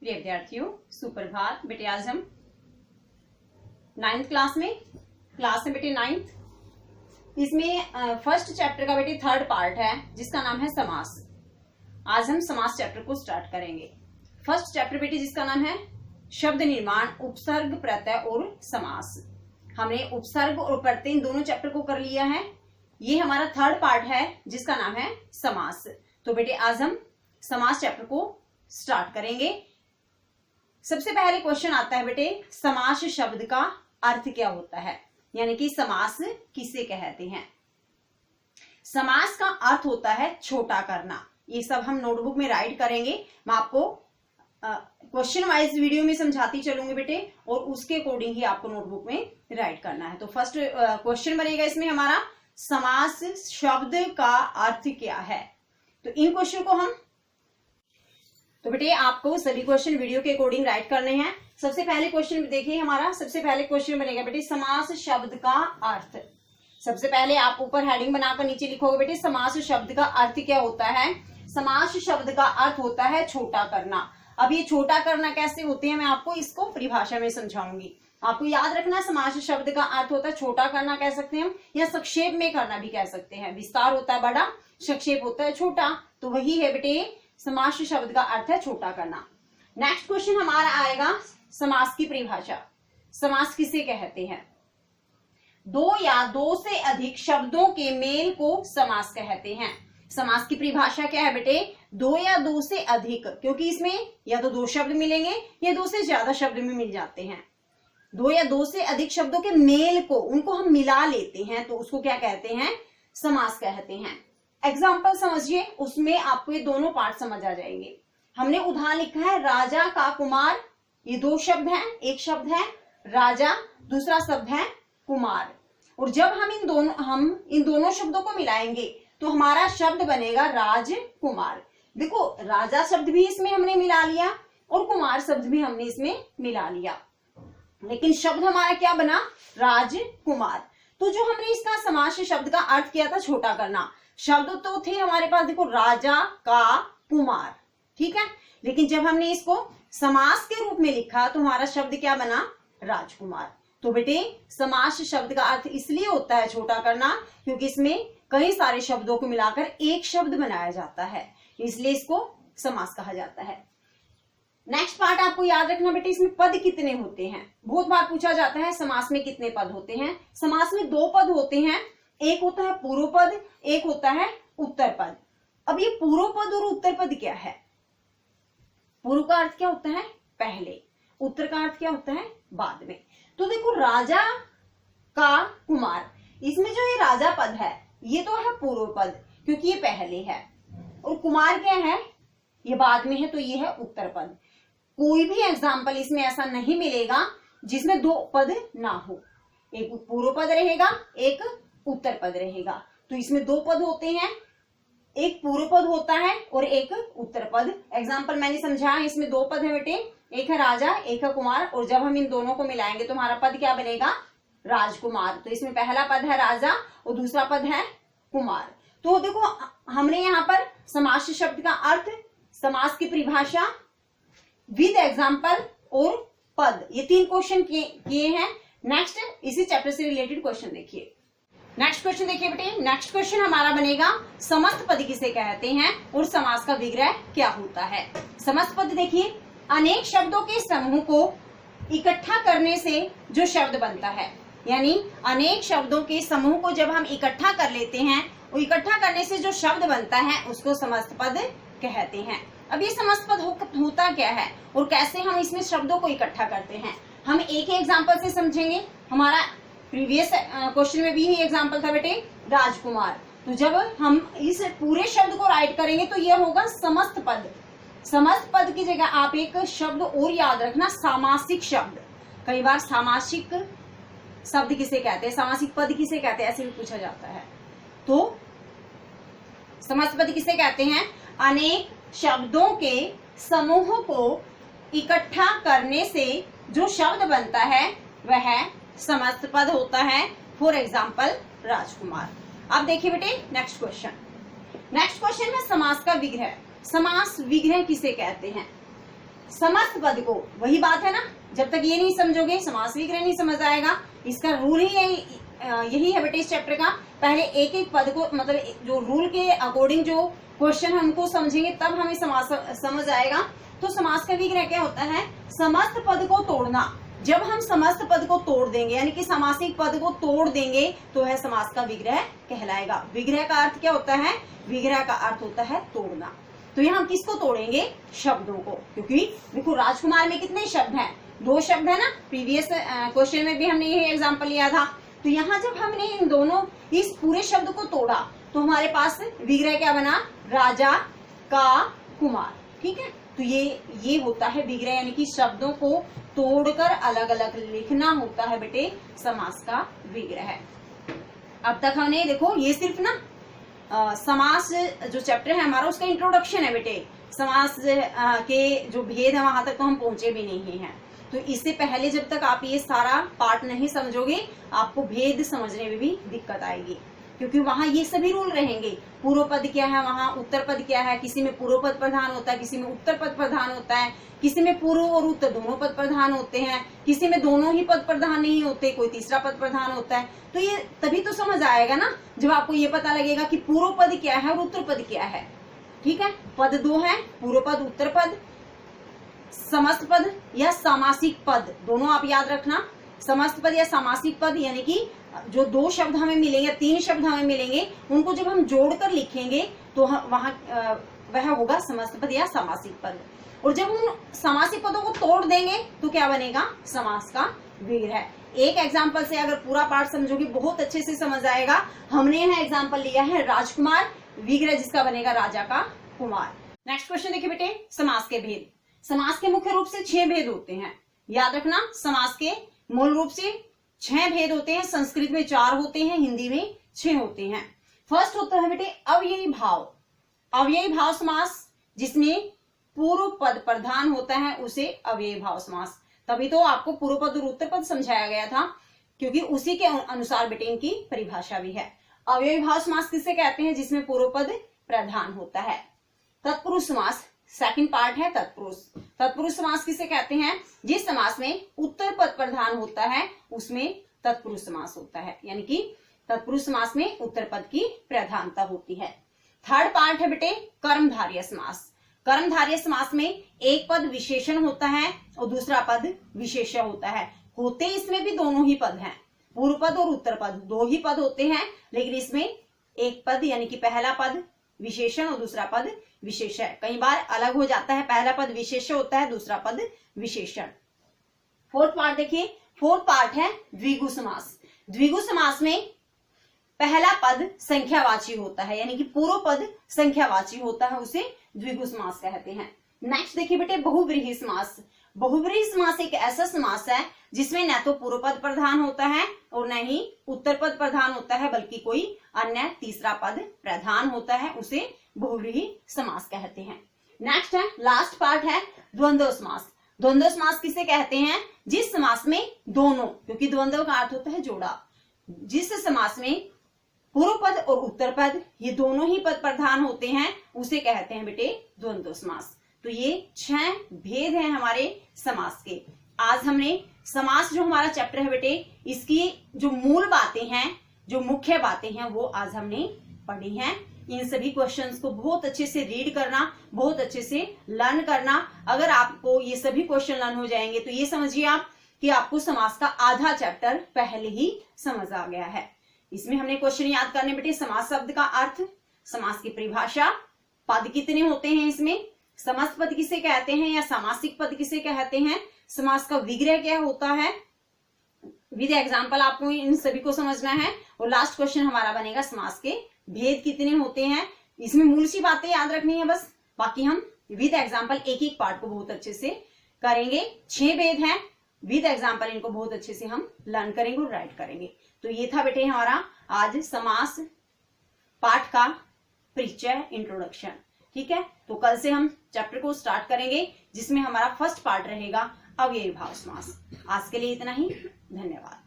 प्रिय विद्यार्थियों, सुप्रभात। बेटे आज हम 9th क्लास में बेटे 9th इसमें फर्स्ट चैप्टर का बेटे 3rd पार्ट है जिसका नाम है समास। आज हम समास चैप्टर को स्टार्ट करेंगे। फर्स्ट चैप्टर बेटे जिसका नाम है शब्द निर्माण, उपसर्ग, प्रत्यय और समास। हमने उपसर्ग और प्रत्यय इन दोनों चैप्टर को कर लिया है। ये हमारा 3rd पार्ट है जिसका नाम है समास। तो बेटे आज हम समास चैप्टर को स्टार्ट करेंगे। सबसे पहले क्वेश्चन आता है बेटे, समास शब्द का अर्थ क्या होता है, यानी कि समास किसे कहते हैं। समास का अर्थ होता है छोटा करना। ये सब हम नोटबुक में राइट करेंगे। मैं आपको क्वेश्चन वाइज वीडियो में समझाती चलूंगी बेटे, और उसके अकॉर्डिंग ही आपको नोटबुक में राइट करना है। तो फर्स्ट क्वेश्चन बनेगा इसमें हमारा, समास शब्द का अर्थ क्या है। तो इन क्वेश्चन को हम तो बेटे आपको सभी क्वेश्चन वीडियो के अकॉर्डिंग राइट करने हैं। सबसे पहले क्वेश्चन देखिए हमारा, सबसे पहले क्वेश्चन बनेगा बेटे समास शब्द का अर्थ। सबसे पहले आप ऊपर हेडिंग बनाकर नीचे लिखोगे बेटे समास शब्द का अर्थ क्या होता है। समास शब्द का अर्थ होता है छोटा करना। अब ये छोटा करना कैसे होते हैं मैं आपको इसको परिभाषा में समझाऊंगी। आपको याद रखना, समास शब्द का अर्थ होता है छोटा करना कह सकते हैं हम, या संक्षेप में करना भी कह सकते हैं। विस्तार होता है बड़ा, संक्षेप होता है छोटा, तो वही है बेटे समास शब्द का अर्थ है छोटा करना। नेक्स्ट क्वेश्चन हमारा आएगा समास की परिभाषा। समास किसे कहते हैं। दो या दो से अधिक शब्दों के मेल को समास कहते हैं। समास की परिभाषा क्या है बेटे, दो या दो से अधिक, क्योंकि इसमें या तो दो शब्द मिलेंगे या दो से ज्यादा शब्द में मिल जाते हैं। दो या दो से अधिक शब्दों के मेल को, उनको हम मिला लेते हैं तो उसको क्या कहते हैं, समास कहते हैं। एग्जाम्पल समझिए, उसमें आपको ये दोनों पार्ट समझ आ जाएंगे। हमने उदाहरण लिखा है राजा का कुमार, ये दो शब्द हैं, एक शब्द है राजा, दूसरा शब्द है कुमार। और जब हम इन दोनों शब्दों को मिलाएंगे तो हमारा शब्द बनेगा राजकुमार। देखो राजा शब्द भी इसमें हमने मिला लिया और कुमार शब्द भी हमने इसमें मिला लिया, लेकिन शब्द हमारा क्या बना, राजकुमार। तो जो हमने इसका समास शब्द का अर्थ किया था छोटा करना, शब्द तो थे हमारे पास देखो राजा का कुमार, ठीक है, लेकिन जब हमने इसको समास के रूप में लिखा तो हमारा शब्द क्या बना, राजकुमार। तो बेटे समास शब्द का अर्थ इसलिए होता है छोटा करना क्योंकि इसमें कई सारे शब्दों को मिलाकर एक शब्द बनाया जाता है, इसलिए इसको समास कहा जाता है। नेक्स्ट पार्ट आपको याद रखना बेटे, इसमें पद कितने होते हैं। बहुत बार पूछा जाता है समास में कितने पद होते हैं। समास में दो पद होते हैं, एक होता है पूर्व पद, एक होता है उत्तर पद। अब ये पूर्व पद और उत्तर पद क्या है। पूर्व का अर्थ क्या होता है, पहले, उत्तर का अर्थ क्या होता है, बाद में। तो देखो राजा का कुमार, इसमें जो ये राजा पद है ये तो है पूर्व पद क्योंकि ये पहले है, और कुमार क्या है, ये बाद में है, तो ये है उत्तर पद। कोई भी एग्जाम्पल इसमें ऐसा नहीं मिलेगा जिसमें दो पद ना हो, एक पूर्व पद रहेगा एक उत्तर पद रहेगा। तो इसमें दो पद होते हैं, एक पूर्व पद होता है और एक उत्तर पद। एग्जाम्पल मैंने समझाया, इसमें दो पद है बेटे, एक है राजा एक है कुमार, और जब हम इन दोनों को मिलाएंगे तो हमारा पद क्या बनेगा, राजकुमार। तो इसमें पहला पद है राजा और दूसरा पद है कुमार। तो देखो हमने यहाँ पर समास शब्द का अर्थ, समास की परिभाषा, विद एग्जाम्पल और पद, ये 3 क्वेश्चन किए हैं। नेक्स्ट इसी चैप्टर से रिलेटेड क्वेश्चन देखिए। नेक्स्ट क्वेश्चन देखिए बेटे, नेक्स्ट क्वेश्चन हमारा बनेगा समस्त पद किसे कहते हैं और समास का विग्रह क्या होता है। समस्त पद देखिए, अनेक शब्दों के समूह को इकट्ठा करने से जो शब्द बनता है, यानी अनेक शब्दों के समूह को जब हम इकट्ठा कर लेते हैं, वो इकट्ठा करने से जो शब्द बनता है उसको समस्त पद कहते हैं। अब ये समस्त पद होता क्या है और कैसे हम इसमें शब्दों को इकट्ठा करते हैं, हम एक ही एग्जाम्पल से समझेंगे। हमारा प्रीवियस क्वेश्चन में भी ही एग्जाम्पल था बेटे राजकुमार। तो जब हम इस पूरे शब्द को राइट करेंगे तो यह होगा समस्त पद। समस्त पद की जगह आप एक शब्द और याद रखना, सामासिक शब्द। कई बार सामासिक शब्द किसे कहते हैं, सामासिक पद किसे कहते हैं, ऐसे भी पूछा जाता है। तो समस्त पद किसे कहते हैं, अनेक शब्दों के समूह को इकट्ठा करने से जो शब्द बनता है वह समस्त पद होता है। फॉर एग्जाम्पल राजकुमार। अब देखिए बेटे नेक्स्ट क्वेश्चन है समास का विग्रह। समास विग्रह किसे कहते हैं। समस्त पद को, वही बात है ना, जब तक ये नहीं समझोगे समास विग्रह नहीं समझ आएगा। इसका रूल ही यही है बेटे इस चैप्टर का। पहले एक एक पद को, मतलब जो रूल के अकॉर्डिंग जो क्वेश्चन हम उनको समझेंगे तब हमें समास समझ आएगा। तो समास का विग्रह क्या होता है? समस्त पद को तोड़ना। जब हम समस्त पद को तोड़ देंगे यानी कि समासिक पद को तोड़ देंगे तो वह समास का विग्रह कहलाएगा। विग्रह का अर्थ क्या होता है? विग्रह का अर्थ होता है तोड़ना। तो यहाँ हम किसको तोड़ेंगे? शब्दों को, क्योंकि देखो राजकुमार में कितने शब्द हैं? 2 शब्द है ना। प्रीवियस क्वेश्चन में भी हमने यही एग्जाम्पल लिया था। तो यहाँ जब हमने इन दोनों इस पूरे शब्द को तोड़ा तो हमारे पास विग्रह क्या बना? राजा का कुमार। ठीक है, तो ये होता है विग्रह, यानी कि शब्दों को तोड़कर अलग अलग लिखना होता है बेटे समास का विग्रह। अब तक हमने देखो ये सिर्फ ना समास जो चैप्टर है हमारा उसका इंट्रोडक्शन है बेटे। समास के जो भेद है वहां तक तो हम पहुंचे भी नहीं हैं। तो इससे पहले जब तक आप ये सारा पार्ट नहीं समझोगे आपको भेद समझने में भी दिक्कत आएगी, क्योंकि वहां ये सभी रूल रहेंगे। पूर्व पद क्या है, वहां उत्तर पद क्या है, किसी में पूर्व पद प्रधान होता है, किसी में उत्तर पद प्रधान होता है, किसी में पूर्व और उत्तर दोनों पद प्रधान होते हैं, किसी में दोनों ही पद प्रधान नहीं होते, कोई तीसरा पद प्रधान होता है। तो ये तभी तो समझ आएगा ना जब आपको ये पता लगेगा कि पूर्व पद क्या है और उत्तर पद क्या है। ठीक है, पद 2 है, पूर्व पद, उत्तर पद, समस्त पद या सामासिक पद, दोनों आप याद रखना। समस्त पद या सामासिक पद यानी कि जो 2 शब्द हमें मिलेंगे, 3 शब्द हमें मिलेंगे, उनको जब हम जोड़कर लिखेंगे तो वहां वह होगा समस्त पद या सामासिक पद। और जब हम सामासिक पदों को तोड़ देंगे तो क्या बनेगा? समास का विग्रह। एक एग्जाम्पल से अगर पूरा पार्ट समझोगे बहुत अच्छे से समझ आएगा। हमने यहाँ एग्जाम्पल लिया है राजकुमार, विग्रह जिसका बनेगा राजा का कुमार। नेक्स्ट क्वेश्चन देखिए बेटे, समास के भेद। समास के मुख्य रूप से 6 भेद होते हैं, याद रखना। समास के मूल रूप से 6 भेद होते हैं। संस्कृत में 4 होते हैं, हिंदी में 6 होते हैं। फर्स्ट होता है बेटे अव्ययी भाव। अव्ययी भाव समास, जिसमें पूर्व पद प्रधान होता है उसे अव्ययी भाव समास। तभी तो आपको पूर्व पद और उत्तर पद समझाया गया था, क्योंकि उसी के अनुसार बेटे इनकी परिभाषा भी है। अव्ययी भाव समास किसे कहते हैं? जिसमें पूर्व पद प्रधान होता है। तत्पुरुष समास सेकंड पार्ट है तत्पुरुष। तत्पुरुष समास किसे कहते हैं? जिस समास में उत्तर पद प्रधान होता है उसमें तत्पुरुष समास होता है, यानी कि तत्पुरुष समास में उत्तर पद की प्रधानता होती है। थर्ड पार्ट है बेटे कर्मधारय समास। कर्मधारय समास में एक पद विशेषण होता है और दूसरा पद विशेष्य होता है। होते इसमें भी दोनों ही पद हैं, पूर्व पद और उत्तर पद 2 ही पद होते हैं, लेकिन इसमें एक पद यानी कि पहला पद विशेषण और दूसरा पद विशेष्य। कई बार अलग हो जाता है, पहला पद विशेष्य होता है, दूसरा पद विशेषण। फोर्थ पार्ट देखिए, फोर्थ पार्ट है द्विगु समास। द्विगु समास में पहला पद संख्यावाची होता है, यानी कि पूर्व पद संख्यावाची होता है, उसे द्विगु समास कहते हैं। नेक्स्ट देखिए बेटे बहुव्रीहि समास। बहुव्रीहि समास एक ऐसा समास है जिसमें न तो पूर्व पद प्रधान होता है और न ही उत्तर पद प्रधान होता है, बल्कि कोई अन्य तीसरा पद प्रधान होता है, उसे बहुव्रीहि समास कहते हैं। नेक्स्ट है लास्ट पार्ट है द्वंद्व समास। द्वंद्व समास किसे कहते हैं? जिस समास में दोनों, क्योंकि द्वंद्व का अर्थ होता है जोड़ा, जिस समास में पूर्व पद और उत्तर पद ये दोनों ही पद प्रधान होते हैं उसे कहते हैं बेटे द्वंद्व समास। तो ये 6 भेद हैं हमारे समास के। आज हमने समास जो हमारा चैप्टर है बेटे, इसकी जो मूल बातें हैं, जो मुख्य बातें हैं, वो आज हमने पढ़ी हैं। इन सभी क्वेश्चंस को बहुत अच्छे से रीड करना, बहुत अच्छे से लर्न करना। अगर आपको ये सभी क्वेश्चन लर्न हो जाएंगे तो ये समझिए आप कि आपको समास का आधा चैप्टर पहले ही समझ आ गया है। इसमें हमने क्वेश्चन याद करने बेटे समास शब्द का अर्थ, समास की परिभाषा, पद कितने होते हैं इसमें, समस्त पद किसे कहते हैं या सामासिक पद किसे कहते हैं, समास का विग्रह क्या होता है, विद एग्जाम्पल आपको इन सभी को समझना है। और लास्ट क्वेश्चन हमारा बनेगा समास के भेद कितने होते हैं। इसमें मूल सी बातें याद रखनी है बस, बाकी हम विद एग्जाम्पल एक एक पार्ट को बहुत अच्छे से करेंगे। 6 भेद हैं, विद एग्जाम्पल इनको बहुत अच्छे से हम लर्न करेंगे और राइट करेंगे। तो ये था बेटे हमारा आज समास पाठ का परिचय, इंट्रोडक्शन। ठीक है, तो कल से हम चैप्टर को स्टार्ट करेंगे जिसमें हमारा फर्स्ट पार्ट रहेगा अव्ययी भाव समास। आज के लिए इतना ही, धन्यवाद।